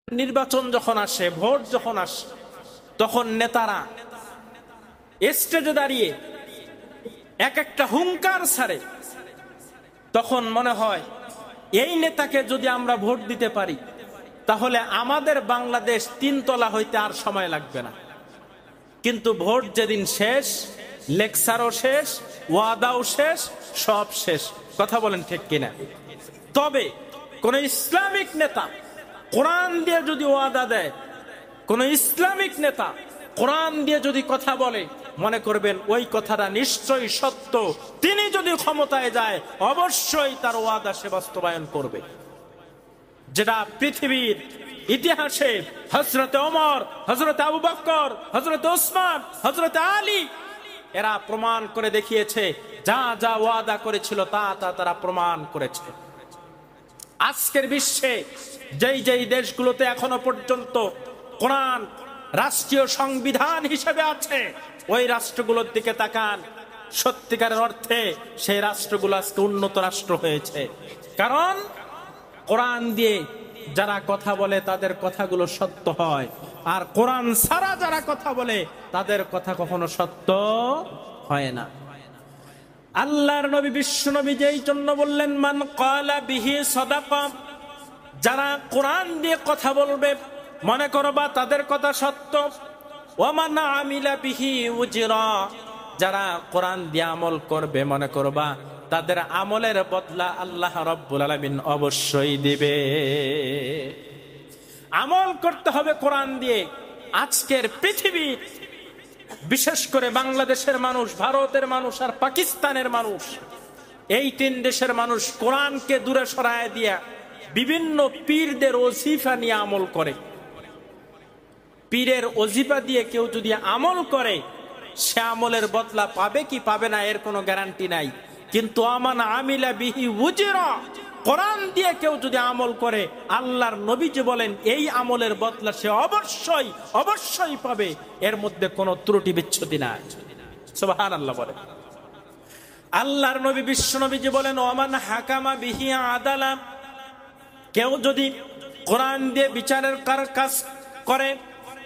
নির্বাচন যখন আসে, ভোট যখন আসে, তখন নেতারা স্টেজে দাঁড়িয়ে এক একটা হুঙ্কার ছাড়ে। তখন মনে হয় এই নেতাকে যদি আমরা ভোট দিতে পারি তাহলে আমাদের বাংলাদেশ 3 তলা হইতে আর সময় লাগবে না। কিন্তু ভোট যেদিন শেষ, লেকচারও শেষ, ওয়াদাও শেষ, সব শেষ। কথা বলেন ঠিক কিনা? তবে কোন ইসলামিক নেতা কোরআন দিয়ে যদি ওয়াদা দেয়, কোন ইসলামিক নেতা কোরআন দিয়ে যদি কথা বলে, মনে করবেন ওই কথাটা নিশ্চয়ই সত্য। তিনি যদি ক্ষমতায় যায় অবশ্যই তার ওয়াদা সে বাস্তবায়ন করবে। যেটা পৃথিবীর ইতিহাসে হযরত ওমর, হযরত আবু বকর, হযরত ওসমান, হযরত আলী এরা প্রমাণ করে দেখিয়েছে। যা যা ওয়াদা করেছিল তা তা তারা প্রমাণ করেছে। আজকের বিশ্বে যেই যেই দেশগুলোতে এখনো পর্যন্ত কোরআন রাষ্ট্রীয় সংবিধান হিসেবে আছে, ওই রাষ্ট্রগুলোর দিকে তাকান, সত্যিকারের অর্থে সেই রাষ্ট্রগুলো আজকে উন্নত রাষ্ট্র হয়েছে। কারণ কোরআন দিয়ে যারা কথা বলে তাদের কথাগুলো সত্য হয়, আর কোরআন ছাড়া যারা কথা বলে তাদের কথা কখনো সত্য হয় না। আল্লাহর নবী বিশ্ব নবী যেই জন্য বললেন, মান ক্বালা বিহি সাদাকা, যারা কোরআন দিয়ে কথা বলবে মনে করবা তাদের কথা সত্য। ওয়া মান আমিলা বিহি উজরা, যারা কোরআন দিয়ে আমল করবে মনে করবা তাদের আমলের বদলা আল্লাহ রাব্বুল আলামিন অবশ্যই দিবে। আমল করতে হবে কোরআন দিয়ে। আজকের পৃথিবীর বিশেষ করে বাংলাদেশের মানুষ, ভারতের মানুষ আর পাকিস্তানের মানুষ, এই 3 দেশের মানুষ কোরআনকে দূরে সরায় দিয়া বিভিন্ন পীরদের ওজিফা নিয়ে আমল করে। পীরের ওজিফা দিয়ে কেউ যদি আমল করে সে আমলের বদলা পাবে কি পাবে না এর কোনো গ্যারান্টি নাই। কিন্তু আমান আমিলা বিহি উজরা, কোরআন দিয়ে কেউ যদি আমল করে আল্লাহর নবী যে বলেন এই আমলের বদলা সে অবশ্যই অবশ্যই পাবে, এর মধ্যে কোনো ত্রুটি বিচ্ছুতি নাই। সুবহানাল্লাহ বলে। আল্লাহর নবী বিশ্ব নবী যে বলেন ওমান হাকামা বিহি আদালা, কেউ যদি কোরআন দিয়ে বিচারের কাজ করে,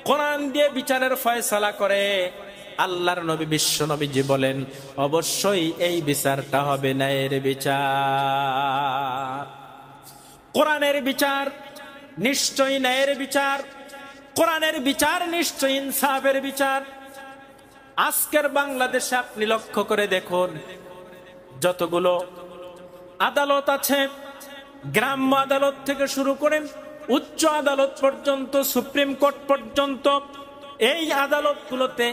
কোরআন দিয়ে বিচারের ফয়সালা করে, আল্লাহর নবী বিশ্ব নবীজি বলেন অবশ্যই এই বিচারটা হবে ন্যায়ের বিচার। কোরআনের বিচার নিশ্চয়ই ন্যায়ের বিচার, কোরআনের বিচার নিশ্চয়ই ইনসাফের বিচার। আজকের বাংলাদেশে আপনি লক্ষ্য করে দেখুন, যতগুলো আদালত আছে, গ্রাম্য আদালত থেকে শুরু করে উচ্চ আদালত পর্যন্ত, সুপ্রিম কোর্ট পর্যন্ত, এই আদালতগুলোতে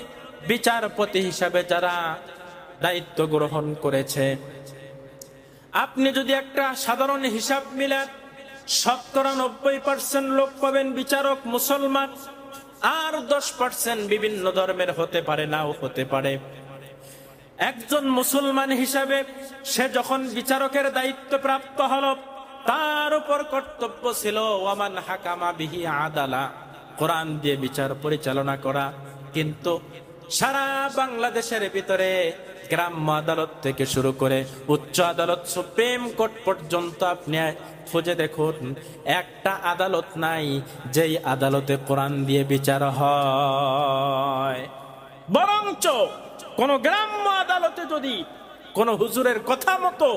বিচারপতি হিসাবে যারা দায়িত্ব গ্রহণ করেছে, আপনি যদি একটা সাধারণ হিসাব মিলান 90% লোক পাবেন বিচারক মুসলমান, আর 10% বিভিন্ন ধর্মের হতে পারে, নাও হতে পারে। একজন মুসলমান হিসাবে সে যখন বিচারকের দায়িত্ব প্রাপ্ত হলো, তার উপর কর্তব্য ছিল ওয়ামান হাকামা বিহি আদালা, কোরআন দিয়ে বিচার পরিচালনা করা। কিন্তু সারা বাংলাদেশের ভিতরে গ্রাম্য আদালত থেকে শুরু করে উচ্চ আদালত, সুপ্রিম কোর্ট পর্যন্ত আপনি খুঁজে দেখুন, একটা আদালত নাই যেই আদালতে কোরআন দিয়ে বিচার হয়। বরঞ্চ কোন গ্রাম্য আদালতে যদি কোন হুজুরের কথা মতো,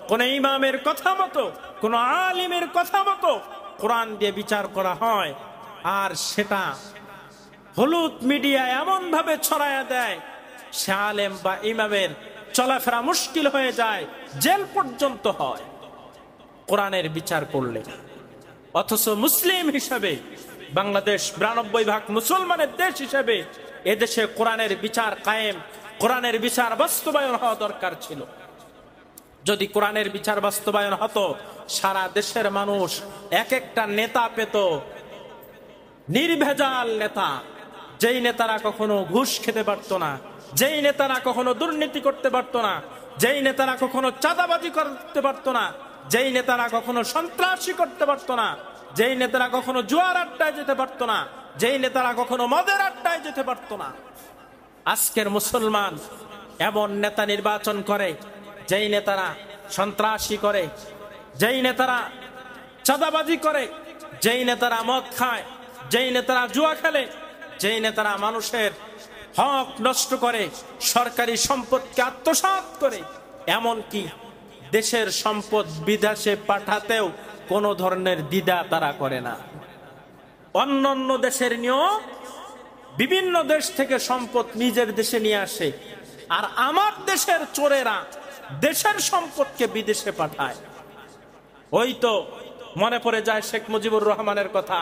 কোন ইমামের কথা মতো, কোন আলিমের কথা মতো কোরআন দিয়ে বিচার করা হয়, আর সেটা হলুদ মিডিয়া এমন ভাবে ছড়ায়া দেয় সে আলেম বা ইমামের চলাফেরা মুশকিল হয়ে যায়, জেল পর্যন্ত হয় কোরআনের বিচার করলে। অথচ মুসলিম হিসাবে বাংলাদেশ 92% মুসলমানের দেশ হিসাবে এদেশে কোরআনের বিচার কায়েম, কোরআনের বিচার বাস্তবায়ন হওয়া দরকার ছিল। যদি কোরআনের বিচার বাস্তবায়ন হতো, সারা দেশের মানুষ এক একটা নেতা পেত, নির্ভেজাল নেতা, যেই নেতারা কখনো ঘুষ খেতে পারতো না, যেই নেতারা কখনো দুর্নীতি করতে পারতো না, যেই নেতারা কখনো চাঁদাবাজি করতে পারতো না, যেই নেতারা কখনো সন্ত্রাসী করতে পারতো না, যেই নেতারা কখনো জুয়ার আড্ডায় যেতে পারতো না, যেই নেতারা কখনো মদের আড্ডায় যেতে পারতো না। আজকের মুসলমান এমন নেতা নির্বাচন করে যেই নেতারা সন্ত্রাসী করে, যেই নেতারা চাঁদাবাজি করে, যেই নেতারা মদ খায়, যেই নেতারা জুয়া খেলে, যেই নেতারা মানুষের হক নষ্ট করে, সরকারি সম্পদকে আত্মসাৎ করে, এমনকি দেশের সম্পদ বিদেশে পাঠাতেও কোনো ধরনের দ্বিধা তারা করে না। অন্যান্য দেশের নিয়ম, বিভিন্ন দেশ থেকে সম্পদ নিজের দেশে নিয়ে আসে, আর আমার দেশের চোরেরা দেশের সম্পদকে বিদেশে পাঠায়। ওই তো মনে পড়ে যায় শেখ মুজিবুর রহমানের কথা।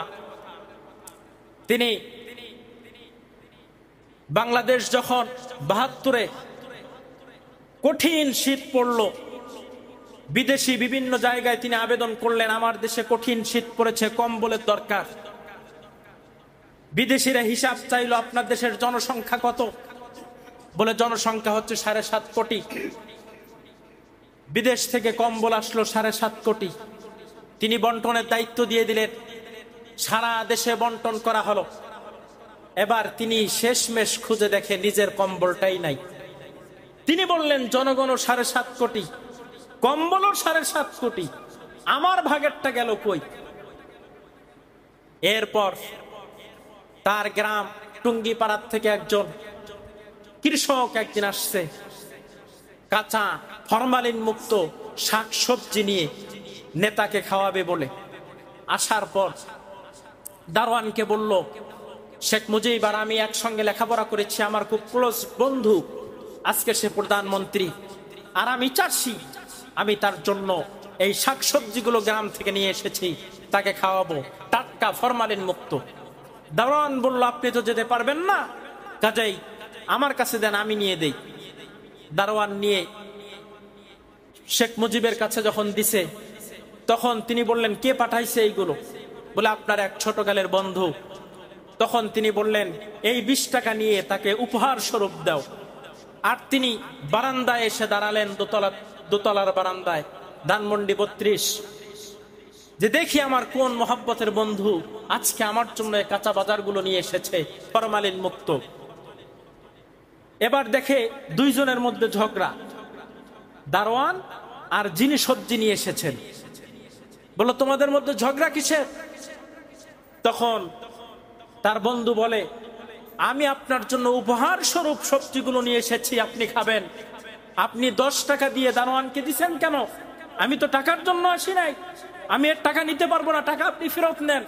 তিনি বাংলাদেশ যখন ৭২-এ কঠিন শীত পড়ল, বিদেশি বিভিন্ন জায়গায় তিনি আবেদন করলেন, আমার দেশে কঠিন শীত পড়েছে, কম্বলের দরকার। বিদেশিরা হিসাব চাইল, আপনার দেশের জনসংখ্যা কত? বলে জনসংখ্যা হচ্ছে ৭.৫ কোটি। বিদেশ থেকে কম্বল আসলো ৭.৫ কোটি। তিনি বন্টনের দায়িত্ব দিয়ে দিলেন, সারা দেশে বন্টন করা হলো। এবার তিনি শেষমেশ খুঁজে দেখে নিজের কম্বলটাই নাই। তিনি বললেন, জনগণও ৭.৫ কোটি, কম্বলও ৭.৫ কোটি, আমার ভাগেরটা গেল কই? এরপর তার গ্রাম টুঙ্গিপাড়ার থেকে একজন কৃষক একদিন আসছে, কাঁচা ফরমালিন মুক্ত শাক সবজি নিয়ে নেতাকে খাওয়াবে বলে। আসার পর দারোয়ানকে বলল, শেখ মুজিব আর আমি একসঙ্গে লেখাপড়া করেছি, আমার খুব ক্লোজ বন্ধু, আজকে সে প্রধানমন্ত্রী আর আমি চাষি, আমি তার জন্য এই শাকসবজিগুলো গ্রাম থেকে নিয়ে এসেছি, তাকে খাওয়াবো, টাটকা ফরমালিন মুক্ত। দারোয়ান বলল, আপনি তো যেতে পারবেন না, কাজেই আমার কাছে দেন, আমি নিয়ে দেই। দারোয়ান নিয়ে শেখ মুজিবের কাছে যখন দিছে, তখন তিনি বললেন, কে পাঠাইছে এইগুলো? বলে, আপনার এক ছোটকালের বন্ধু। তখন তিনি বললেন, এই 20 টাকা নিয়ে তাকে উপহার স্বরূপ দাও। আর তিনি বারান্দায় এসে দাঁড়ালেন, দোতলার বারান্দায়, ধানমন্ডি 32, যে দেখি আমার কোন মহব্বতের বন্ধু আজকে আমার জন্য কাঁচা বাজারগুলো নিয়ে এসেছে ফরমালিন মুক্ত। এবার দেখে দুইজনের মধ্যে ঝগড়া, দারোয়ান আর যিনি সবজি নিয়ে এসেছেন। বলল, তোমাদের মধ্যে ঝগড়া কিসের? তখন তার বন্ধু বলে, আমি আপনার জন্য উপহার স্বরূপ সবজিগুলো নিয়ে এসেছি, আপনি খাবেন। আপনি 10 টাকা দিয়ে দারোয়ানকে দিচ্ছেন কেন? আমি তো টাকার জন্য আসি নাই, আমি এর টাকা নিতে পারবো না, টাকা আপনি ফেরত নেন।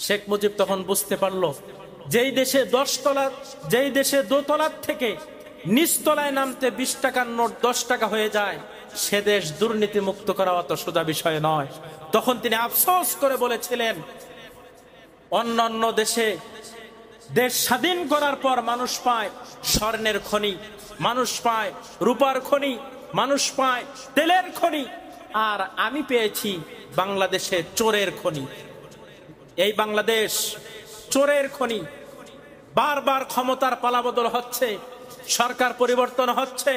শেখ মুজিব তখন বুঝতে পারলো, যেই দেশে দোতলার থেকে নিচতলায় নামতে 20 টাকার নোট 10 টাকা হয়ে যায়, সে দেশ দুর্নীতি মুক্ত করা অত সোজা বিষয় নয়। তখন তিনি আফসোস করে বলেছিলেন, অন্যান্য দেশে দেশ স্বাধীন করার পর মানুষ পায় স্বর্ণের খনি, মানুষ পায় রূপার খনি, মানুষ পায় তেলের খনি, আর আমি পেয়েছি বাংলাদেশে চোরের খনি। এই বাংলাদেশ চোরের খনি। বারবার ক্ষমতার পালাবদল হচ্ছে, সরকার পরিবর্তন হচ্ছে,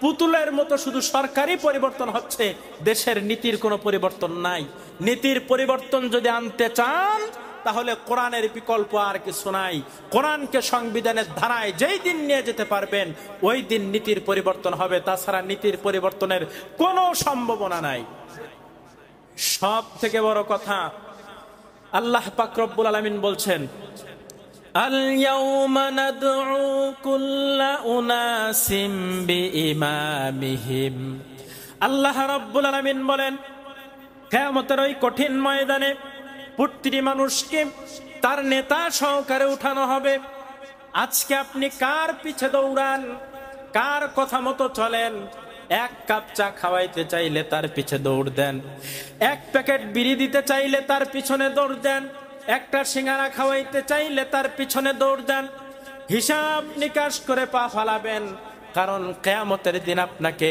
পুতুলের মতো শুধু সরকারই পরিবর্তন হচ্ছে, দেশের নীতির কোনো পরিবর্তন নাই। নীতির পরিবর্তন যদি আনতে চান, তাহলে কোরআনের বিকল্প আর কিছু নাই। কোরআনকে সংবিধানের ধারায় যেই দিন নিয়ে যেতে পারবেন, ওই দিন নীতির পরিবর্তন হবে, তাছাড়া নীতির পরিবর্তনের কোনো সম্ভাবনা নাই। সব থেকে বড় কথা, আল্লাহ পাক রব্বুল আলামিন বলছেন, আল ইয়াউমা নাদউ কুল্লা উনাসিম বিইমামিহিম। আল্লাহ রাব্বুল আলামিন বলেন, কিয়ামতের ওই কঠিন ময়দানে প্রতিটি মানুষকে তার নেতা সহকারে উঠানো হবে। আজকে আপনি কার পিছে দৌড়ান, কার কথা মতো চলেন? এক কাপ চা খাওয়াইতে চাইলে তার পিছে দৌড় দেন, এক প্যাকেট বিড়ি দিতে চাইলে তার পিছনে দৌড় দেন, একটা সিঙ্গারা খাওয়াইতে চাইলে তার পিছনে দৌড় দেন। হিসাব নিকাশ করে পা ফালাবেন, কারণ কিয়ামতের দিন আপনাকে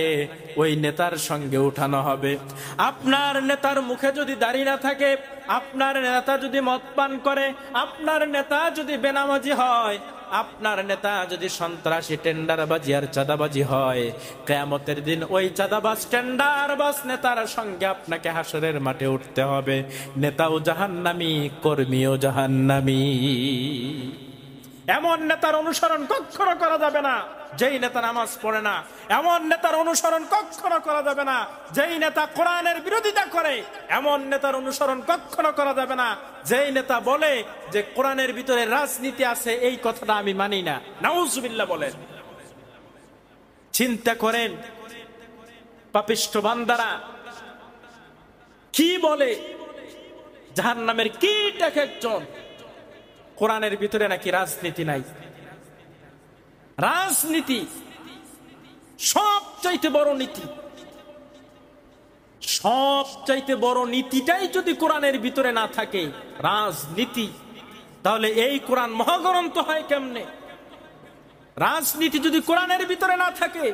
ওই নেতার সঙ্গে উঠানো হবে। আপনার নেতার মুখে যদি দাড়ি না থাকে, আপনার নেতা যদি মদ পান করে, আপনার নেতা যদি বেনামাজি হয়, আপনার নেতা যদি সন্ত্রাসী টেন্ডারবাজি আর চাঁদাবাজি হয়, কিয়ামতের দিন ওই চাঁদাবাজ টেন্ডারবাজ নেতার সঙ্গে আপনাকে হাসরের মাঠে উঠতে হবে। নেতাও জাহান্নামী, কর্মীও জাহান্নামী। এমন নেতার অনুসরণ কখনো করা যাবে না। যেই নেতা নামাজ পড়ে না। এমন নেতার অনুসরণ কখনো করা যাবে না। যেই নেতা কোরআনের বিরোধিতা করে এমন নেতার অনুসরণ কখনো করা যাবে না। যেই নেতা বলে যে কোরআনের ভিতরে রাজনীতি আছে, এই কথাটা আমি মানি না, নাউজুবিল্লাহ বলেন। চিন্তা করেন পাপিষ্ঠ বান্দারা কি বলে, জাহান্নামের কীট এক একজন। কোরআনের ভিতরে নাকি রাজনীতি নাই। রাজনীতি সবচাইতে বড় নীতি, সবচাইতে বড় নীতিটাই যদি কোরআনের ভিতরে না থাকে, রাজনীতি, তাহলে এই কোরআন মহাগ্রন্থ হয় কেমনে? রাজনীতি যদি কোরআনের ভিতরে না থাকে,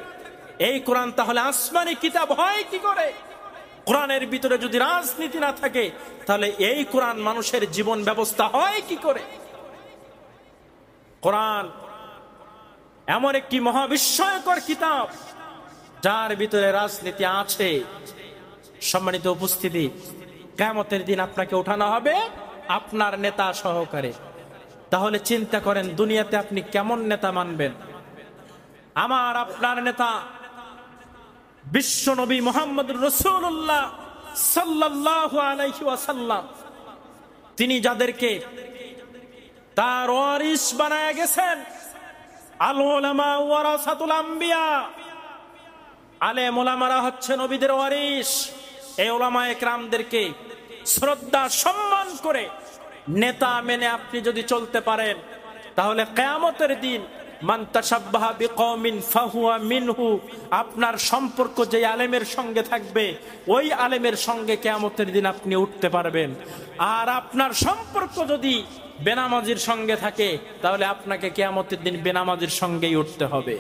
এই কোরআন তাহলে আসমানি কিতাব হয় কি করে? কোরআনের ভিতরে যদি রাজনীতি না থাকে, তাহলে এই কোরআন মানুষের জীবন ব্যবস্থা হয় কি করে? কোরআন এমন একটি মহাবিস্ময়কর কিতাব যার ভিতরে রাজনীতি আছে। সম্মানিত উপস্থিতি, কিয়ামতের দিন আপনাকে উঠানো হবে আপনার নেতা সহকারে। তাহলে চিন্তা করেন দুনিয়াতে আপনি কেমন নেতা মানবেন? আমার আপনার নেতা বিশ্ব নবী মুহাম্মদুর রাসূলুল্লাহ সাল্লাল্লাহু আলাইহি ওয়াসাল্লাম, তিনি যাদেরকে তার ওয়ারিস বানায়া গেছেন। আল উলামা ওয়ারাসাতুল আম্বিয়া, আলেম ওলামারা হচ্ছে নবীদের ওয়ারিস। এই উলামায়ে কেরামদেরকে শ্রদ্ধা সম্মান করে নেতা মেনে আপনি যদি চলতে পারেন, তাহলে কিয়ামতের দিন মান তাশাব্বাহা বিকওমিন ফাহুয়া মিনহু, আপনার সম্পর্ক যে আলেমের সঙ্গে থাকবে ওই আলেমের সঙ্গে কিয়ামতের দিন আপনি উঠতে পারবেন। আর আপনার সম্পর্ক যদি বেনামাজির সঙ্গে থাকে, তাহলে আপনাকে কিয়ামতের দিন বেনামাজির সঙ্গেই উঠতে হবে।